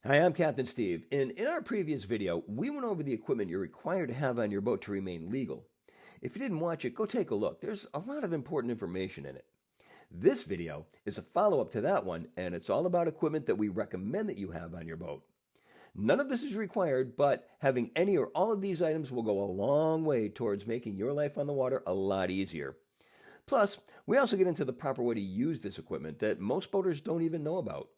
Hi, I'm Captain Steve. In our previous video, we went over the equipment you're required to have on your boat to remain legal. If you didn't watch it, go take a look. There's a lot of important information in it. This video is a follow-up to that one, and it's all about equipment that we recommend that you have on your boat. None of this is required, but having any or all of these items will go a long way towards making your life on the water a lot easier. Plus, we also get into the proper way to use this equipment that most boaters don't even know about.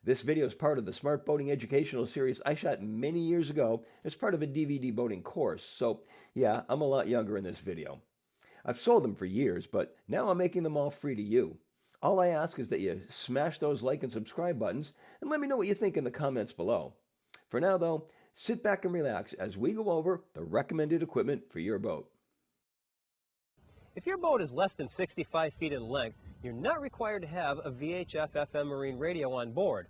This video is part of the Smart Boating Educational Series I shot many years ago as part of a DVD boating course, so yeah, I'm a lot younger in this video. I've sold them for years, but now I'm making them all free to you. All I ask is that you smash those like and subscribe buttons and let me know what you think in the comments below. For now, though, sit back and relax as we go over the recommended equipment for your boat. If your boat is less than 65 feet in length, you're not required to have a VHF FM marine radio on board.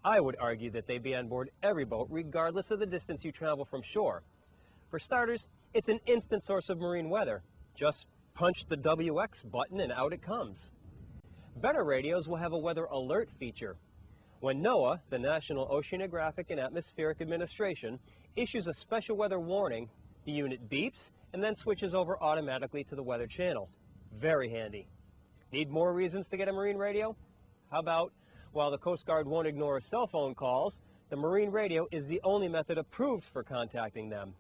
I would argue that they be on board every boat regardless of the distance you travel from shore. For starters, it's an instant source of marine weather. Just punch the WX button and out it comes. Better radios will have a weather alert feature. When NOAA, the National Oceanographic and Atmospheric Administration, issues a special weather warning, the unit beeps and then switches over automatically to the weather channel. Very handy. Need more reasons to get a marine radio? How about, while the Coast Guard won't ignore cell phone calls, the marine radio is the only method approved for contacting them.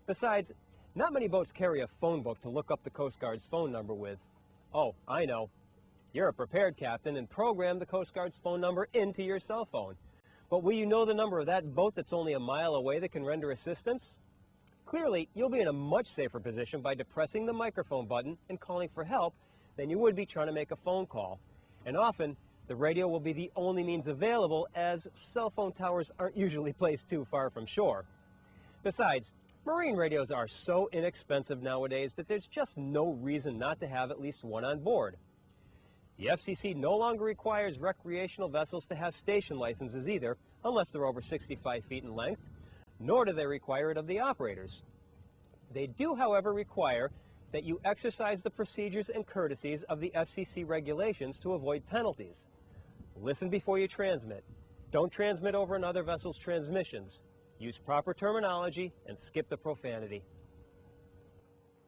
Besides, not many boats carry a phone book to look up the Coast Guard's phone number with. Oh, I know. You're a prepared captain and program the Coast Guard's phone number into your cell phone. But will you know the number of that boat that's only a mile away that can render assistance? Clearly, you'll be in a much safer position by depressing the microphone button and calling for help than you would be trying to make a phone call. And often, the radio will be the only means available as cell phone towers aren't usually placed too far from shore. Besides, marine radios are so inexpensive nowadays that there's just no reason not to have at least one on board. The FCC no longer requires recreational vessels to have station licenses either, unless they're over 65 feet in length, nor do they require it of the operators. They do, however, require that you exercise the procedures and courtesies of the FCC regulations to avoid penalties. Listen before you transmit. Don't transmit over another vessel's transmissions. Use proper terminology and skip the profanity.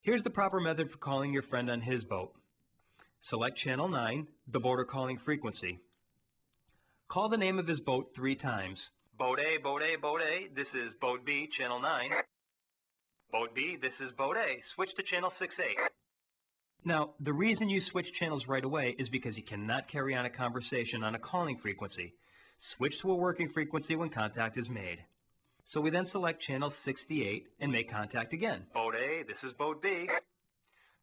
Here's the proper method for calling your friend on his boat. Select Channel 9, the boater calling frequency. Call the name of his boat 3 times. Boat A, Boat A, Boat A, this is Boat B, Channel 9. Boat B, this is Boat A, switch to Channel 6A. Now, the reason you switch channels right away is because you cannot carry on a conversation on a calling frequency. Switch to a working frequency when contact is made. So we then select Channel 68 and make contact again. Boat A, this is Boat B.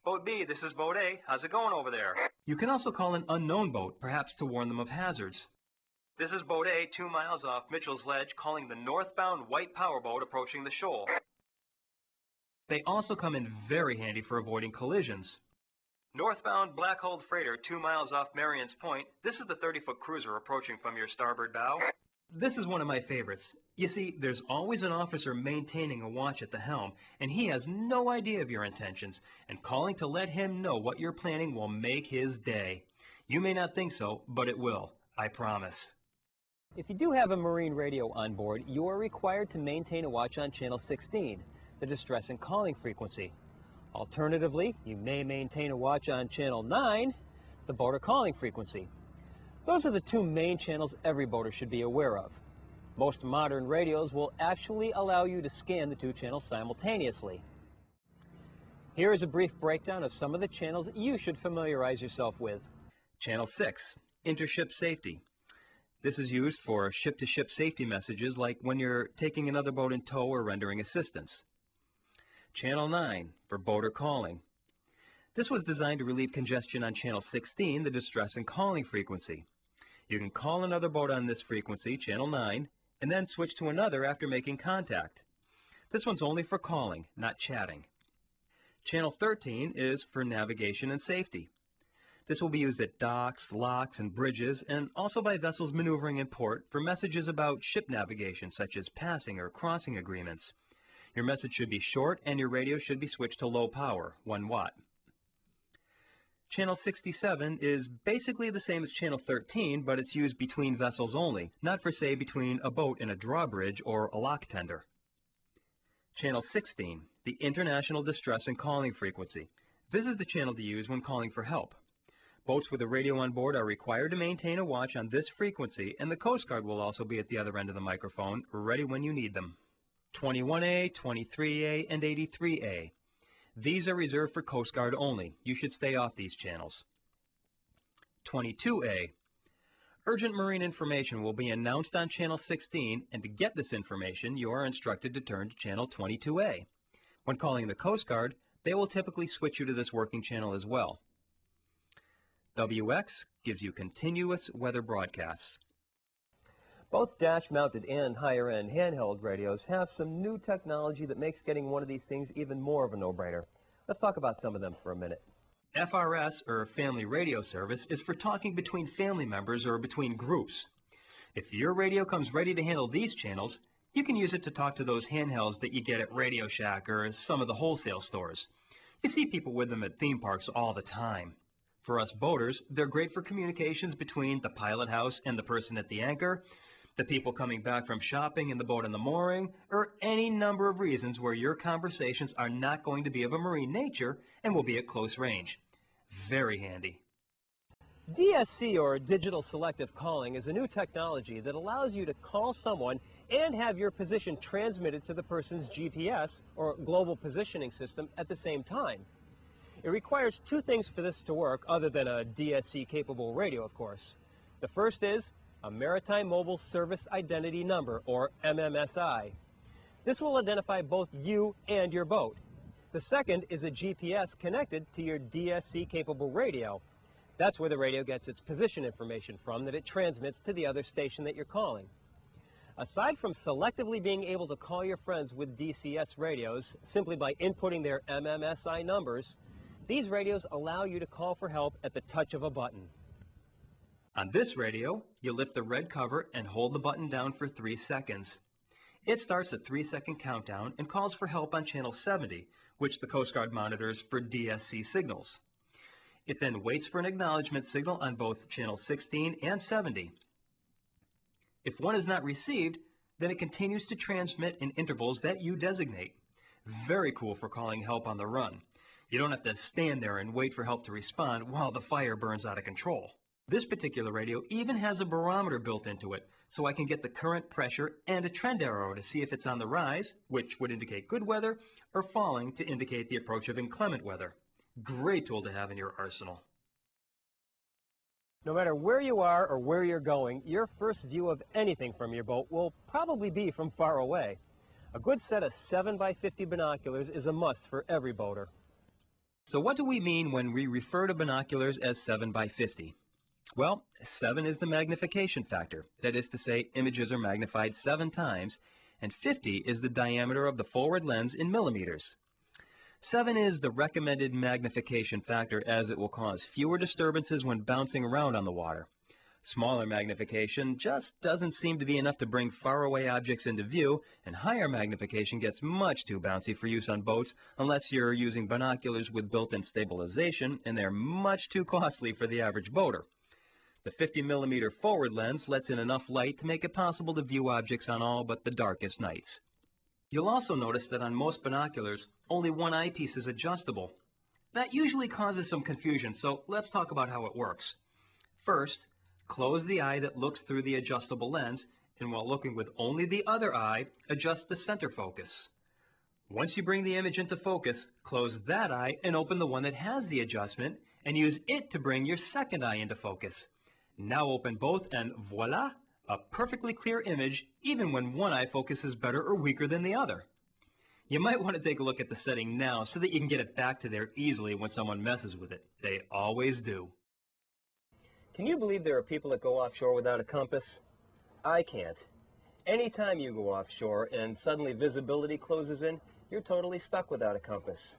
Boat B, this is Boat A, how's it going over there? You can also call an unknown boat, perhaps to warn them of hazards. This is Boat A, 2 miles off Mitchell's Ledge, calling the northbound white powerboat approaching the shoal. They also come in very handy for avoiding collisions. Northbound Blackhold freighter 2 miles off Marion's Point. This is the 30-foot cruiser approaching from your starboard bow. This is one of my favorites. You see, there's always an officer maintaining a watch at the helm, and he has no idea of your intentions, and calling to let him know what you're planning will make his day. You may not think so, but it will. I promise. If you do have a marine radio on board, you are required to maintain a watch on Channel 16, the distress and calling frequency. Alternatively, you may maintain a watch on Channel 9, the boater calling frequency. Those are the 2 main channels every boater should be aware of. Most modern radios will actually allow you to scan the 2 channels simultaneously. Here is a brief breakdown of some of the channels you should familiarize yourself with. Channel 6, Intership Safety. This is used for ship-to-ship safety messages like when you're taking another boat in tow or rendering assistance. Channel 9, for boater calling. This was designed to relieve congestion on Channel 16, the distress and calling frequency. You can call another boat on this frequency, Channel 9, and then switch to another after making contact. This one's only for calling, not chatting. Channel 13 is for navigation and safety. This will be used at docks, locks, and bridges, and also by vessels maneuvering in port for messages about ship navigation, such as passing or crossing agreements. Your message should be short, and your radio should be switched to low power, 1 watt. Channel 67 is basically the same as Channel 13, but it's used between vessels only, not for, say, between a boat and a drawbridge or a lock tender. Channel 16, the International Distress and Calling Frequency. This is the channel to use when calling for help. Boats with a radio on board are required to maintain a watch on this frequency, and the Coast Guard will also be at the other end of the microphone, ready when you need them. 21A, 23A, and 83A. These are reserved for Coast Guard only. You should stay off these channels. 22A. Urgent marine information will be announced on Channel 16, and to get this information, you are instructed to turn to Channel 22A. When calling the Coast Guard, they will typically switch you to this working channel as well. WX gives you continuous weather broadcasts. Both dash-mounted and higher-end handheld radios have some new technology that makes getting one of these things even more of a no-brainer. Let's talk about some of them for a minute. FRS, or Family Radio Service, is for talking between family members or between groups. If your radio comes ready to handle these channels, you can use it to talk to those handhelds that you get at Radio Shack or some of the wholesale stores. You see people with them at theme parks all the time. For us boaters, they're great for communications between the pilot house and the person at the anchor, the people coming back from shopping and the boat in the mooring, or any number of reasons where your conversations are not going to be of a marine nature and will be at close range. Very handy. DSC, or Digital Selective Calling, is a new technology that allows you to call someone and have your position transmitted to the person's GPS, or Global Positioning System, at the same time. It requires two things for this to work, other than a DSC-capable radio, of course. The first is a Maritime Mobile Service Identity Number, or MMSI. This will identify both you and your boat. The second is a GPS connected to your DSC-capable radio. That's where the radio gets its position information from that it transmits to the other station that you're calling. Aside from selectively being able to call your friends with DCS radios simply by inputting their MMSI numbers, these radios allow you to call for help at the touch of a button. On this radio, you lift the red cover and hold the button down for 3 seconds. It starts a 3-second countdown and calls for help on channel 70, which the Coast Guard monitors for DSC signals. It then waits for an acknowledgement signal on both channel 16 and 70. If one is not received, then it continues to transmit in intervals that you designate. Very cool for calling help on the run. You don't have to stand there and wait for help to respond while the fire burns out of control. This particular radio even has a barometer built into it, so I can get the current pressure and a trend arrow to see if it's on the rise, which would indicate good weather, or falling to indicate the approach of inclement weather. Great tool to have in your arsenal. No matter where you are or where you're going, your first view of anything from your boat will probably be from far away. A good set of 7x50 binoculars is a must for every boater. So what do we mean when we refer to binoculars as 7x50? Well, 7 is the magnification factor. That is to say, images are magnified 7 times, and 50 is the diameter of the forward lens in millimeters. 7 is the recommended magnification factor, as it will cause fewer disturbances when bouncing around on the water. Smaller magnification just doesn't seem to be enough to bring faraway objects into view, and higher magnification gets much too bouncy for use on boats unless you're using binoculars with built-in stabilization, and they're much too costly for the average boater. The 50mm forward lens lets in enough light to make it possible to view objects on all but the darkest nights. You'll also notice that on most binoculars, only one eyepiece is adjustable. That usually causes some confusion, so let's talk about how it works. First, close the eye that looks through the adjustable lens, and while looking with only the other eye, adjust the center focus. Once you bring the image into focus, close that eye and open the one that has the adjustment, and use it to bring your second eye into focus. Now open both and voila, a perfectly clear image even when one eye focus is better or weaker than the other. You might want to take a look at the setting now so that you can get it back to there easily when someone messes with it. They always do. Can you believe there are people that go offshore without a compass? I can't. Anytime you go offshore and suddenly visibility closes in, you're totally stuck without a compass.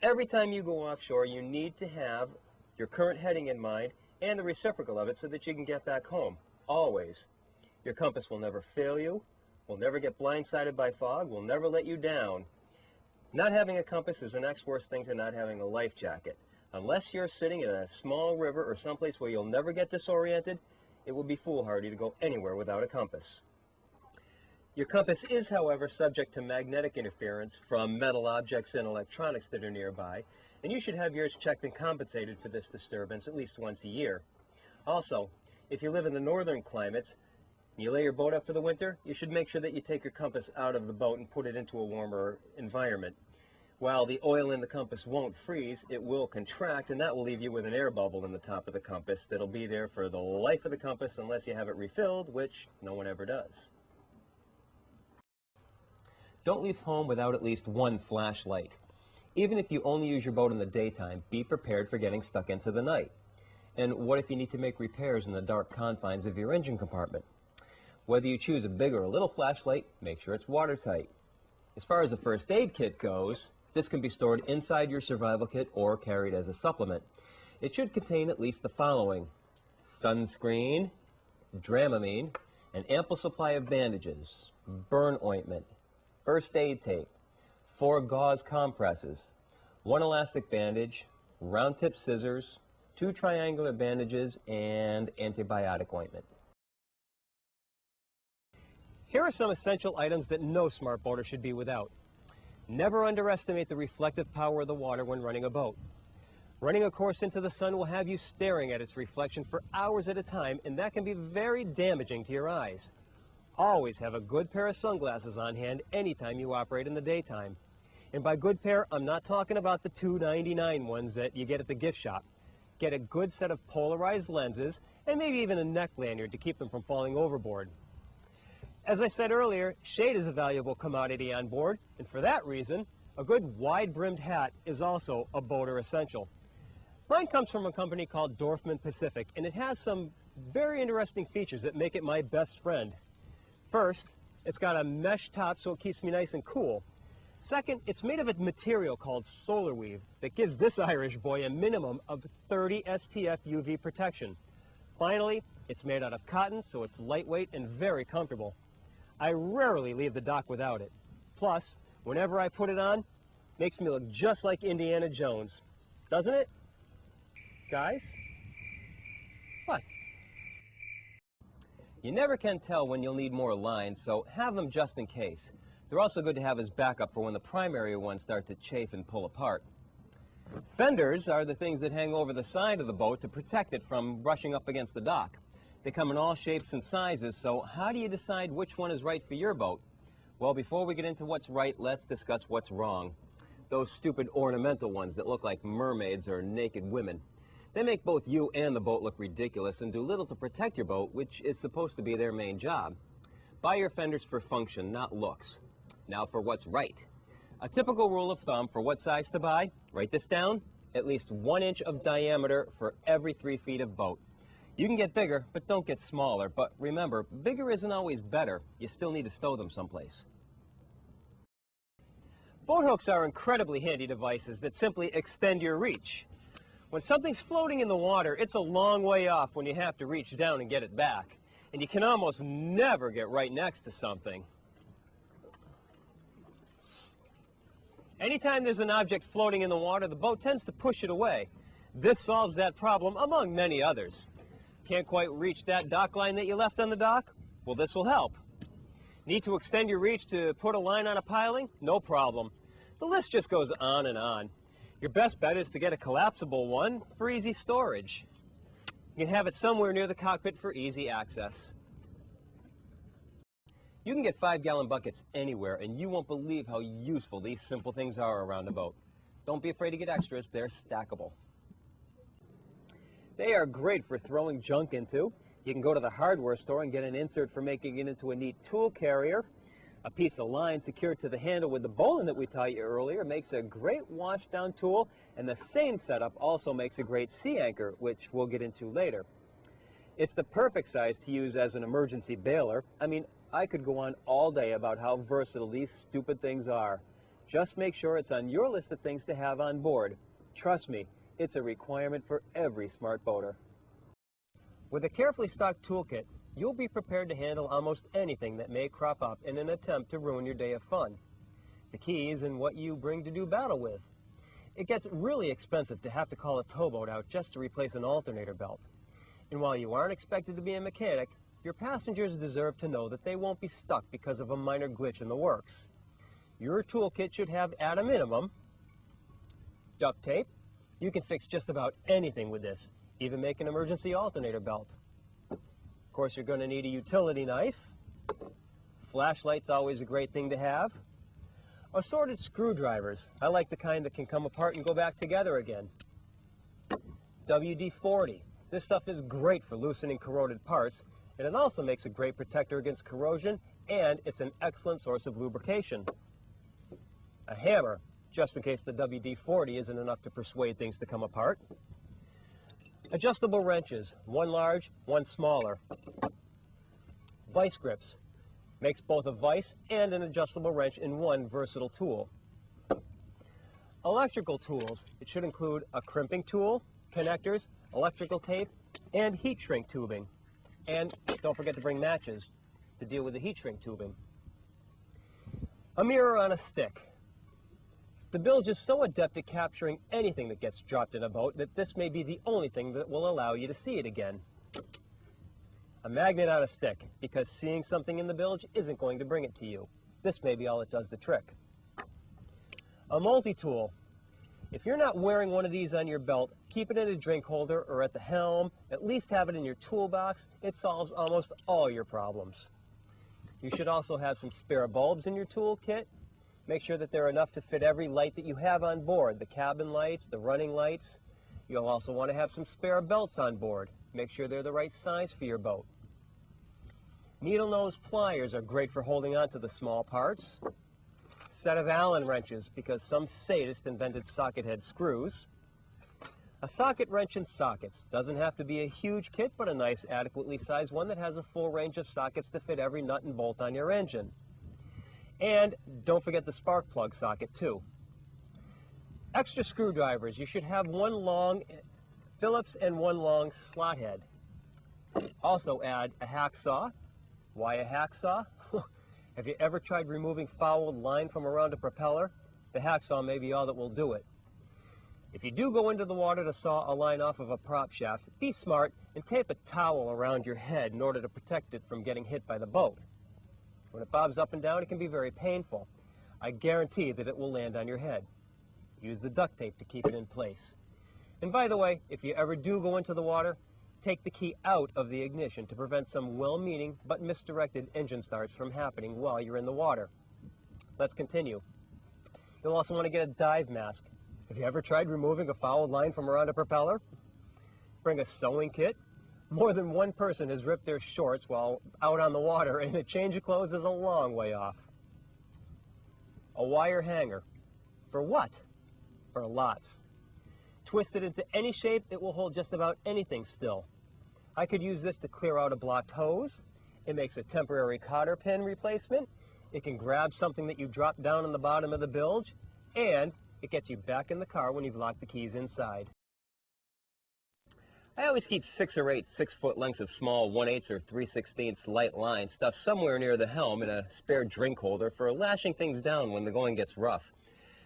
Every time you go offshore, you need to have your current heading in mind and the reciprocal of it so that you can get back home, always. Your compass will never fail you, will never get blindsided by fog, will never let you down. Not having a compass is the next worst thing to not having a life jacket. Unless you're sitting in a small river or someplace where you'll never get disoriented, it would be foolhardy to go anywhere without a compass. Your compass is, however, subject to magnetic interference from metal objects and electronics that are nearby, and you should have yours checked and compensated for this disturbance at least once a year. Also, if you live in the northern climates and you lay your boat up for the winter, you should make sure that you take your compass out of the boat and put it into a warmer environment. While the oil in the compass won't freeze, it will contract, and that will leave you with an air bubble in the top of the compass that'll be there for the life of the compass unless you have it refilled, which no one ever does. Don't leave home without at least one flashlight. Even if you only use your boat in the daytime, be prepared for getting stuck into the night. And what if you need to make repairs in the dark confines of your engine compartment? Whether you choose a big or a little flashlight, make sure it's watertight. As far as a first aid kit goes, this can be stored inside your survival kit or carried as a supplement. It should contain at least the following: sunscreen, Dramamine, an ample supply of bandages, burn ointment, first aid tape, 4 gauze compresses, 1 elastic bandage, round tip scissors, 2 triangular bandages, and antibiotic ointment. Here are some essential items that no smart boater should be without. Never underestimate the reflective power of the water when running a boat. Running a course into the sun will have you staring at its reflection for hours at a time, and that can be very damaging to your eyes. Always have a good pair of sunglasses on hand anytime you operate in the daytime. And by good pair, I'm not talking about the $2.99 ones that you get at the gift shop. Get a good set of polarized lenses and maybe even a neck lanyard to keep them from falling overboard. As I said earlier, shade is a valuable commodity on board, and for that reason, a good wide-brimmed hat is also a boater essential. Mine comes from a company called Dorfman Pacific, and it has some very interesting features that make it my best friend. First, it's got a mesh top so it keeps me nice and cool. Second, it's made of a material called solar weave that gives this Irish boy a minimum of 30 SPF UV protection. Finally, it's made out of cotton, so it's lightweight and very comfortable. I rarely leave the dock without it. Plus, whenever I put it on, it makes me look just like Indiana Jones. Doesn't it? Guys? What? You never can tell when you'll need more lines, so have them just in case. They're also good to have as backup for when the primary ones start to chafe and pull apart. Fenders are the things that hang over the side of the boat to protect it from brushing up against the dock. They come in all shapes and sizes, so how do you decide which one is right for your boat? Well, before we get into what's right, let's discuss what's wrong. Those stupid ornamental ones that look like mermaids or naked women. They make both you and the boat look ridiculous and do little to protect your boat, which is supposed to be their main job. Buy your fenders for function, not looks. Now for what's right. A typical rule of thumb for what size to buy, write this down, at least 1 inch of diameter for every 3 feet of boat. You can get bigger, but don't get smaller. But remember, bigger isn't always better. You still need to stow them someplace. Boat hooks are incredibly handy devices that simply extend your reach. When something's floating in the water, it's a long way off when you have to reach down and get it back. And you can almost never get right next to something. Anytime there's an object floating in the water, the boat tends to push it away. This solves that problem, among many others. Can't quite reach that dock line that you left on the dock? Well, this will help. Need to extend your reach to put a line on a piling? No problem. The list just goes on and on. Your best bet is to get a collapsible one for easy storage. You can have it somewhere near the cockpit for easy access. You can get 5-gallon buckets anywhere, and you won't believe how useful these simple things are around the boat. Don't be afraid to get extras, they're stackable. They are great for throwing junk into. You can go to the hardware store and get an insert for making it into a neat tool carrier. A piece of line secured to the handle with the bowline that we taught you earlier makes a great wash-down tool, and the same setup also makes a great sea anchor, which we'll get into later. It's the perfect size to use as an emergency bailer. I mean, I could go on all day about how versatile these stupid things are. Just make sure it's on your list of things to have on board. Trust me, it's a requirement for every smart boater. With a carefully stocked toolkit, you'll be prepared to handle almost anything that may crop up in an attempt to ruin your day of fun. The key is in what you bring to do battle with. It gets really expensive to have to call a towboat out just to replace an alternator belt. And while you aren't expected to be a mechanic, your passengers deserve to know that they won't be stuck because of a minor glitch in the works. Your toolkit should have, at a minimum, duct tape. You can fix just about anything with this, even make an emergency alternator belt. Of course, you're going to need a utility knife. Flashlight's always a great thing to have. Assorted screwdrivers. I like the kind that can come apart and go back together again. WD-40. This stuff is great for loosening corroded parts, and it also makes a great protector against corrosion, and it's an excellent source of lubrication. A hammer, just in case the WD-40 isn't enough to persuade things to come apart. Adjustable wrenches, one large, one smaller. Vice grips. Makes both a vise and an adjustable wrench in one versatile tool. Electrical tools. It should include a crimping tool, connectors, electrical tape, and heat shrink tubing. And don't forget to bring matches to deal with the heat shrink tubing. A mirror on a stick. The bilge is so adept at capturing anything that gets dropped in a boat that this may be the only thing that will allow you to see it again. A magnet on a stick, because seeing something in the bilge isn't going to bring it to you. This may be all it does the trick. A multi-tool. If you're not wearing one of these on your belt, keep it in a drink holder or at the helm. At least have it in your toolbox. It solves almost all your problems. You should also have some spare bulbs in your toolkit. Make sure that they're enough to fit every light that you have on board, the cabin lights, the running lights. You'll also want to have some spare belts on board. Make sure they're the right size for your boat. Needle nose pliers are great for holding on to the small parts. Set of Allen wrenches, because some sadist invented socket head screws. A socket wrench and sockets. Doesn't have to be a huge kit, but a nice, adequately sized one that has a full range of sockets to fit every nut and bolt on your engine. And don't forget the spark plug socket, too. Extra screwdrivers. You should have one long Phillips and one long slot head. Also add a hacksaw. Why a hacksaw? Have you ever tried removing fouled line from around a propeller? The hacksaw may be all that will do it. If you do go into the water to saw a line off of a prop shaft, be smart and tape a towel around your head in order to protect it from getting hit by the boat. When it bobs up and down, it can be very painful. I guarantee that it will land on your head. Use the duct tape to keep it in place. And by the way, if you ever do go into the water, take the key out of the ignition to prevent some well-meaning but misdirected engine starts from happening while you're in the water. Let's continue. You'll also want to get a dive mask. Have you ever tried removing a fouled line from around a propeller? Bring a sewing kit. More than one person has ripped their shorts while out on the water, and a change of clothes is a long way off. A wire hanger. For what? For lots. Twist it into any shape, it will hold just about anything still. I could use this to clear out a blocked hose. It makes a temporary cotter pin replacement. It can grab something that you dropped down on the bottom of the bilge, and it gets you back in the car when you've locked the keys inside. I always keep 6 or 8 6-foot lengths of small 1/8 or 3/16 light line stuffed somewhere near the helm in a spare drink holder for lashing things down when the going gets rough.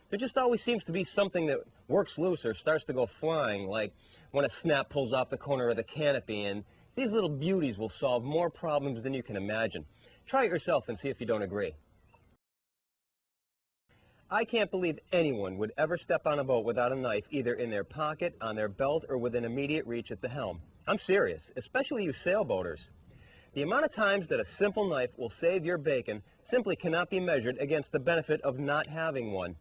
There just always seems to be something that works loose or starts to go flying, like when a snap pulls off the corner of the canopy, and these little beauties will solve more problems than you can imagine. Try it yourself and see if you don't agree. I can't believe anyone would ever step on a boat without a knife either in their pocket, on their belt, or within immediate reach at the helm. I'm serious, especially you sailboaters. The amount of times that a simple knife will save your bacon simply cannot be measured against the benefit of not having one.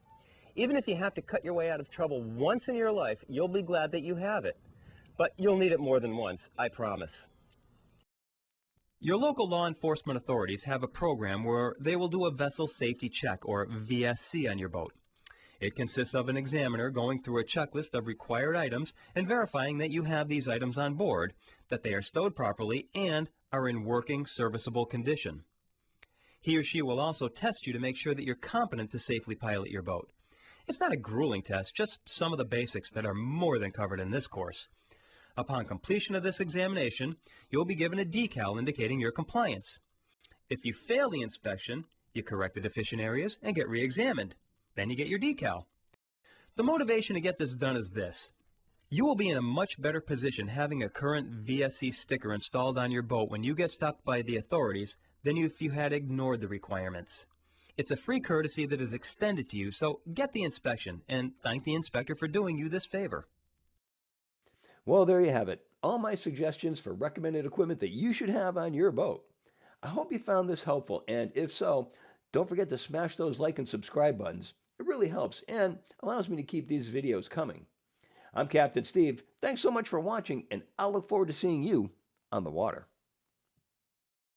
Even if you have to cut your way out of trouble once in your life, you'll be glad that you have it. But you'll need it more than once, I promise. Your local law enforcement authorities have a program where they will do a vessel safety check, or VSC, on your boat. It consists of an examiner going through a checklist of required items and verifying that you have these items on board, that they are stowed properly, and are in working, serviceable condition. He or she will also test you to make sure that you're competent to safely pilot your boat. It's not a grueling test, just some of the basics that are more than covered in this course. Upon completion of this examination, you'll be given a decal indicating your compliance. If you fail the inspection, you correct the deficient areas and get re-examined. Then you get your decal. The motivation to get this done is this. You will be in a much better position having a current VSC sticker installed on your boat when you get stopped by the authorities than if you had ignored the requirements. It's a free courtesy that is extended to you, so get the inspection and thank the inspector for doing you this favor. Well, there you have it. All my suggestions for recommended equipment that you should have on your boat. I hope you found this helpful, and if so, don't forget to smash those like and subscribe buttons. It really helps and allows me to keep these videos coming. I'm Captain Steve. Thanks so much for watching, and I'll look forward to seeing you on the water.